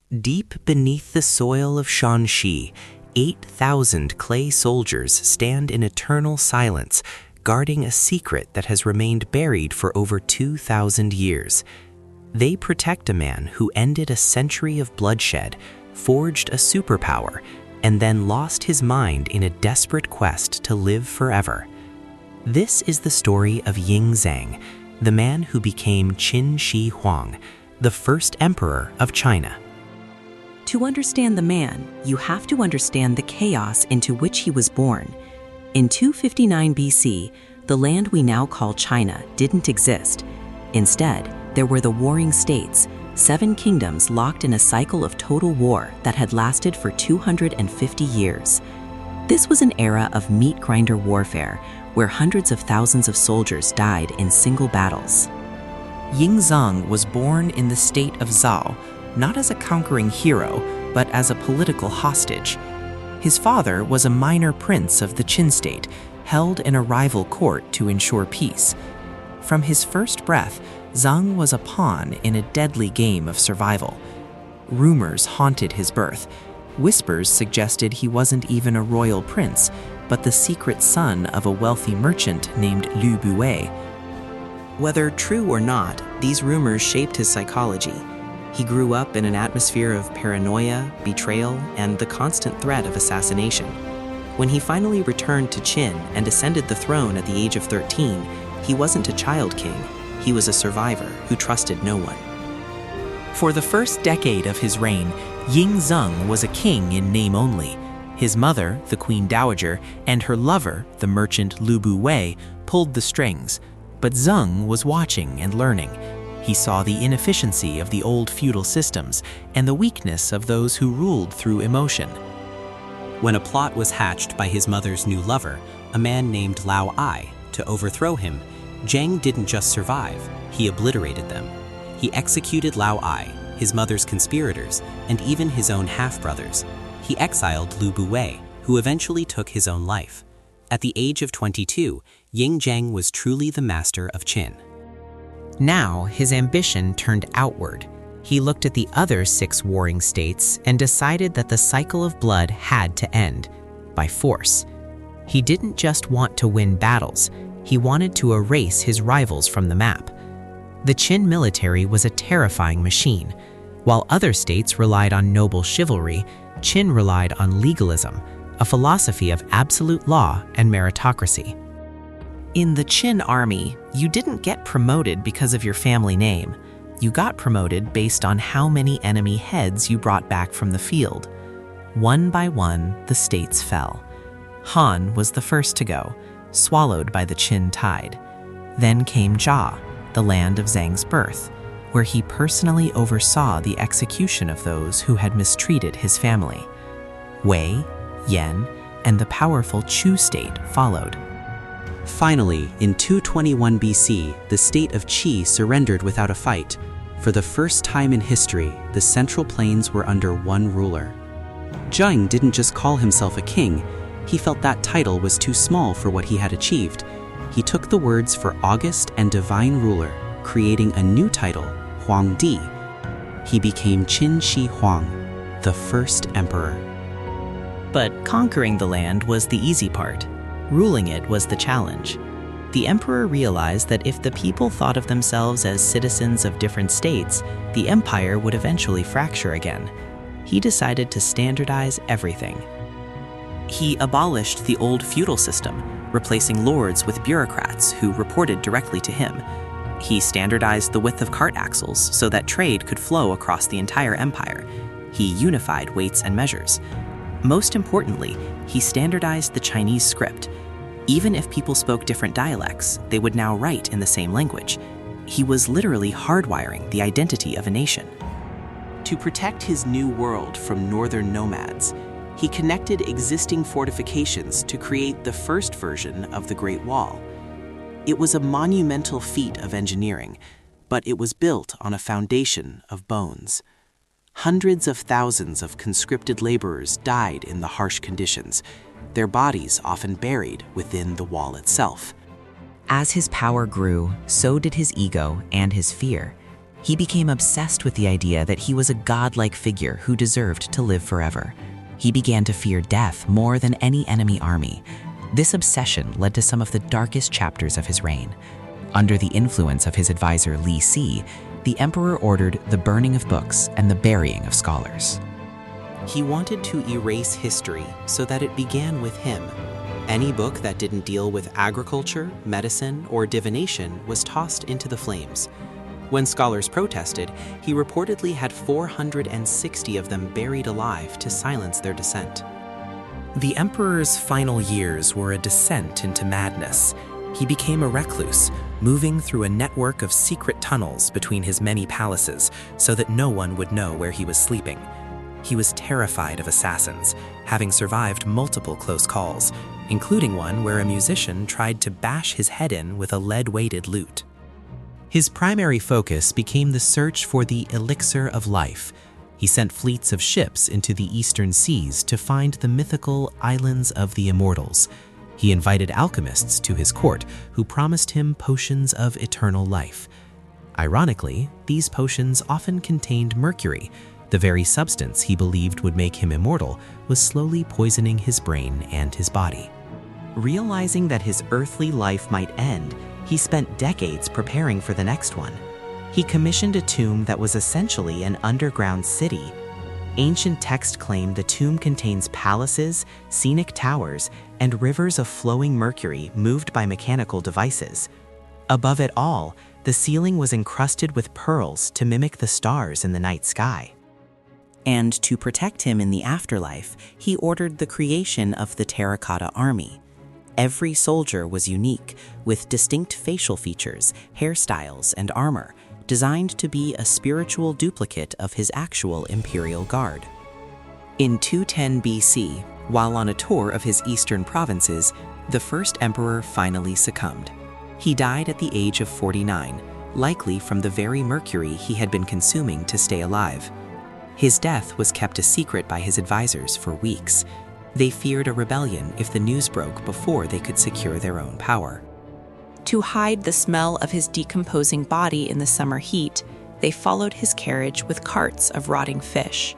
Deep beneath the soil of Shanxi, 8,000 clay soldiers stand in eternal silence, guarding a secret that has remained buried for over 2,000 years. They protect a man who ended a century of bloodshed, forged a superpower, and then lost his mind in a desperate quest to live forever. This is the story of Ying Zheng, the man who became Qin Shi Huang, the first emperor of China. To understand the man, you have to understand the chaos into which he was born. In 259 BC, the land we now call China didn't exist. Instead, there were the warring states, 7 kingdoms locked in a cycle of total war that had lasted for 250 years. This was an era of meat grinder warfare, where hundreds of thousands of soldiers died in single battles. Ying Zheng was born in the state of Zhao, not as a conquering hero, but as a political hostage. His father was a minor prince of the Qin state, held in a rival court to ensure peace. From his first breath, Zheng was a pawn in a deadly game of survival. Rumors haunted his birth. Whispers suggested he wasn't even a royal prince, but the secret son of a wealthy merchant named Lu Bue. Whether true or not, these rumors shaped his psychology. He grew up in an atmosphere of paranoia, betrayal, and the constant threat of assassination. When he finally returned to Qin and ascended the throne at the age of 13, he wasn't a child king. He was a survivor who trusted no one. For the first decade of his reign, Ying Zheng was a king in name only. His mother, the Queen Dowager, and her lover, the merchant Lu Bue, pulled the strings. But Zheng was watching and learning. He saw the inefficiency of the old feudal systems and the weakness of those who ruled through emotion. When a plot was hatched by his mother's new lover, a man named Lao Ai, to overthrow him, Zheng didn't just survive, he obliterated them. He executed Lao Ai, his mother's conspirators, and even his own half-brothers. He exiled Lu Bue, who eventually took his own life. At the age of 22, Ying Zheng was truly the master of Qin. Now, his ambition turned outward. He looked at the other 6 warring states and decided that the cycle of blood had to end, by force. He didn't just want to win battles, he wanted to erase his rivals from the map. The Qin military was a terrifying machine. While other states relied on noble chivalry, Qin relied on legalism, a philosophy of absolute law and meritocracy. In the Qin army, you didn't get promoted because of your family name. You got promoted based on how many enemy heads you brought back from the field. One by one, the states fell. Han was the first to go, swallowed by the Qin tide. Then came Jia, the land of Zheng's birth, where he personally oversaw the execution of those who had mistreated his family. Wei, Yan, and the powerful Chu state followed. Finally, in 221 BC, the state of Qi surrendered without a fight. For the first time in history, the Central Plains were under one ruler. Zheng didn't just call himself a king, he felt that title was too small for what he had achieved. He took the words for august and divine ruler, creating a new title, Huangdi. He became Qin Shi Huang, the first emperor. But conquering the land was the easy part. Ruling it was the challenge. The emperor realized that if the people thought of themselves as citizens of different states, the empire would eventually fracture again. He decided to standardize everything. He abolished the old feudal system, replacing lords with bureaucrats who reported directly to him. He standardized the width of cart axles so that trade could flow across the entire empire. He unified weights and measures. Most importantly, he standardized the Chinese script. Even if people spoke different dialects, they would now write in the same language. He was literally hardwiring the identity of a nation. To protect his new world from northern nomads, he connected existing fortifications to create the first version of the Great Wall. It was a monumental feat of engineering, but it was built on a foundation of bones. Hundreds of thousands of conscripted laborers died in the harsh conditions, their bodies often buried within the wall itself. As his power grew, so did his ego and his fear. He became obsessed with the idea that he was a godlike figure who deserved to live forever. He began to fear death more than any enemy army. This obsession led to some of the darkest chapters of his reign. Under the influence of his advisor Li Si, the emperor ordered the burning of books and the burying of scholars. He wanted to erase history so that it began with him. Any book that didn't deal with agriculture, medicine, or divination was tossed into the flames. When scholars protested, he reportedly had 460 of them buried alive to silence their dissent. The emperor's final years were a descent into madness. He became a recluse, moving through a network of secret tunnels between his many palaces so that no one would know where he was sleeping. He was terrified of assassins, having survived multiple close calls, including one where a musician tried to bash his head in with a lead-weighted lute. His primary focus became the search for the elixir of life. He sent fleets of ships into the eastern seas to find the mythical islands of the Immortals. He invited alchemists to his court who promised him potions of eternal life. Ironically, these potions often contained mercury. The very substance he believed would make him immortal was slowly poisoning his brain and his body. Realizing that his earthly life might end, he spent decades preparing for the next one. He commissioned a tomb that was essentially an underground city. Ancient texts claim the tomb contains palaces, scenic towers, and rivers of flowing mercury moved by mechanical devices. Above it all, the ceiling was encrusted with pearls to mimic the stars in the night sky. And to protect him in the afterlife, he ordered the creation of the Terracotta Army. Every soldier was unique, with distinct facial features, hairstyles, and armor, designed to be a spiritual duplicate of his actual imperial guard. In 210 BC, while on a tour of his eastern provinces, the first emperor finally succumbed. He died at the age of 49, likely from the very mercury he had been consuming to stay alive. His death was kept a secret by his advisors for weeks. They feared a rebellion if the news broke before they could secure their own power. To hide the smell of his decomposing body in the summer heat, they followed his carriage with carts of rotting fish.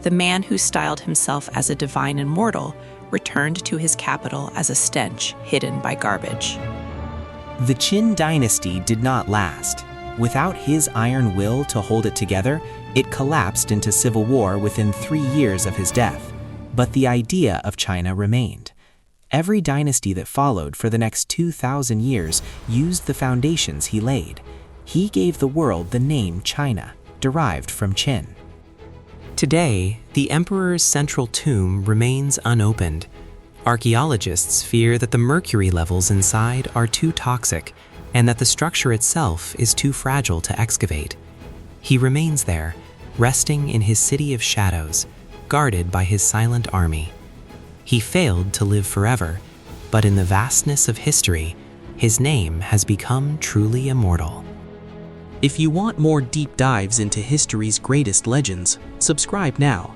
The man who styled himself as a divine immortal returned to his capital as a stench hidden by garbage. The Qin dynasty did not last. Without his iron will to hold it together, it collapsed into civil war within 3 years of his death. But the idea of China remained. Every dynasty that followed for the next 2,000 years used the foundations he laid. He gave the world the name China, derived from Qin. Today, the emperor's central tomb remains unopened. Archaeologists fear that the mercury levels inside are too toxic and that the structure itself is too fragile to excavate. He remains there, resting in his city of shadows, guarded by his silent army. He failed to live forever, but in the vastness of history, his name has become truly immortal. If you want more deep dives into history's greatest legends, subscribe now.